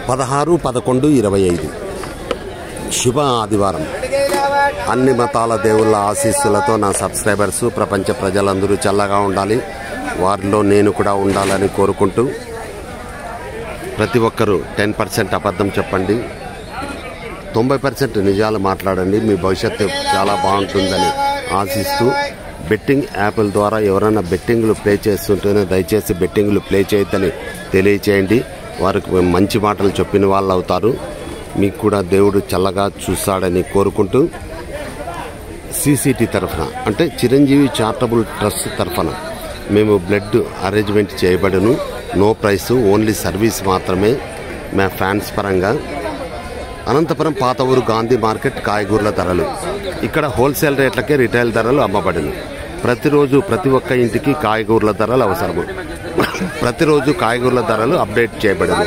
16-11-25 శుభ ఆదివారం. అన్ని మతాల దేవుళ్ళ ఆశీస్సులతో నా సబ్స్క్రైబర్స్ ప్రపంచ ప్రజలందరూ చల్లగా ఉండాలి, వారిలో నేను కూడా ఉండాలని కోరుకుంటూ ప్రతి ఒక్కరూ 10% అబద్ధం చెప్పండి, 90% నిజాలు మాట్లాడండి. మీ భవిష్యత్తు చాలా బాగుంటుందని ఆశిస్తూ బెట్టింగ్ యాప్ల ద్వారా ఎవరైనా బెట్టింగ్లు ప్లే చేస్తుంటేనే దయచేసి బెట్టింగ్లు ప్లే చేయొద్దని తెలియచేయండి. వారికి మంచి మాటలు చెప్పిన వాళ్ళు అవుతారు. మీకు కూడా దేవుడు చల్లగా చూస్తాడని కోరుకుంటూ సిసిటి తరఫున అంటే చిరంజీవి చారిటబుల్ ట్రస్ట్ తరఫున మేము బ్లడ్ అరేంజ్మెంట్ చేయబడను. నో ప్రైస్, ఓన్లీ సర్వీస్ మాత్రమే. మా ఫ్యాన్స్ పరంగా అనంతపురం పాత ఊరు గాంధీ మార్కెట్ కాయగూరల ధరలు ఇక్కడ హోల్సేల్ రేట్లకే రిటైల్ ధరలు అమ్మబడును. ప్రతిరోజు ప్రతి ఒక్క ఇంటికి కాయగూరల ధరలు అవసరము. ప్రతిరోజు కాయగూరల ధరలు అప్డేట్ చేయబడను.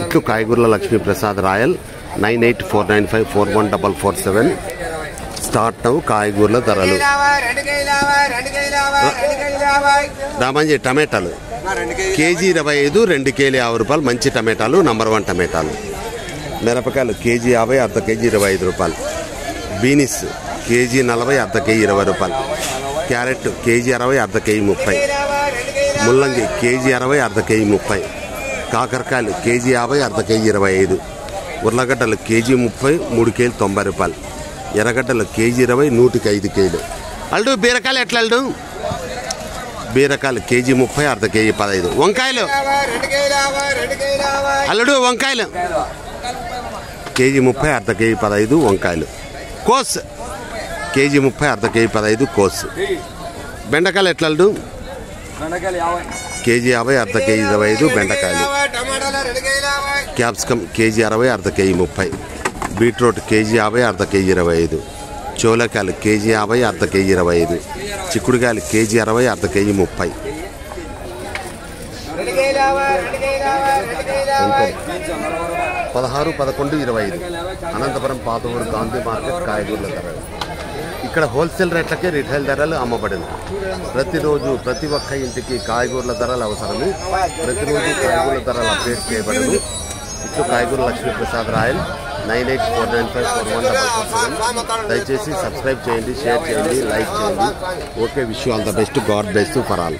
ఇట్లు కాయగూరల లక్ష్మీప్రసాద్ రాయల్ 9849541447 స్టార్ట్ నౌ. కాయగూరల ధరలు రామంజీ టమాటాలు కేజీ 25, 2 కేజీ 50 రూపాయలు. మంచి టమాటాలు, నంబర్ 1 టమాటాలు. మిరపకాయలు కేజీ 50, అర్ధ కేజీ 25 రూపాయలు. బీనిస్ కేజీ 40, అర్ధ కేజీ 20 రూపాయలు. క్యారెట్ కేజీ 60, అర్ధ కేజీ 30. ముల్లంగి కేజీ 60, అర్ధ కేజీ 30. కాకరకాయలు కేజీ 50, అర్ధ కేజీ 25. ఉర్లగడ్డలు కేజీ 30, 3 కేజీలు 90 రూపాయలు. ఎర్రగడ్డలు కేజీ 20, 100కి 5 కేజీలు. అల్డు బీరకాయలు ఎట్లా అల్డు? బీరకాయలు కేజీ 30, అర్ధ కేజీ 15. వంకాయలు అల్లుడు వంకాయలు కేజీ 30, అర్ధ కేజీ 15 వంకాయలు. కోస్ కేజీ 30, అర్ధ కేజీ 15 కోస్. బెండకాయలు ఎట్లా అల్డు? కేజీ 50, అర్ధ కేజీ 25 బెండకాయలు. క్యాప్సికమ్ కేజీ 60, అర్ధ కేజీ 30. బీట్రూట్ కేజీ 50, అర్ధ కేజీ 25. చోలకాయలు కేజీ 50, అర్ధ కేజీ 25. చిక్కుడుకాయలు కేజీ 60, అర్ధ కేజీ 30. 16-11-25 అనంతపురం పాత ఊరు గాంధీ మార్కెట్ కాయగూరల ధరలు ఇక్కడ హోల్సేల్ రేట్లకే రిటైల్ ధరలు అమ్మబడింది. ప్రతిరోజు ప్రతి ఒక్క ఇంటికి కాయగూరల ధరలు అవసరము. ప్రతిరోజు కాయగూరల ధరలు అప్డేట్ చేయబడను. ఇట్లు కాయగూర లక్ష్మీప్రసాద్ రాయల్ 9849541447. దయచేసి సబ్స్క్రైబ్ చేయండి, షేర్ చేయండి, లైక్ చేయండి. Okay, wish you all the best. God bless you for all.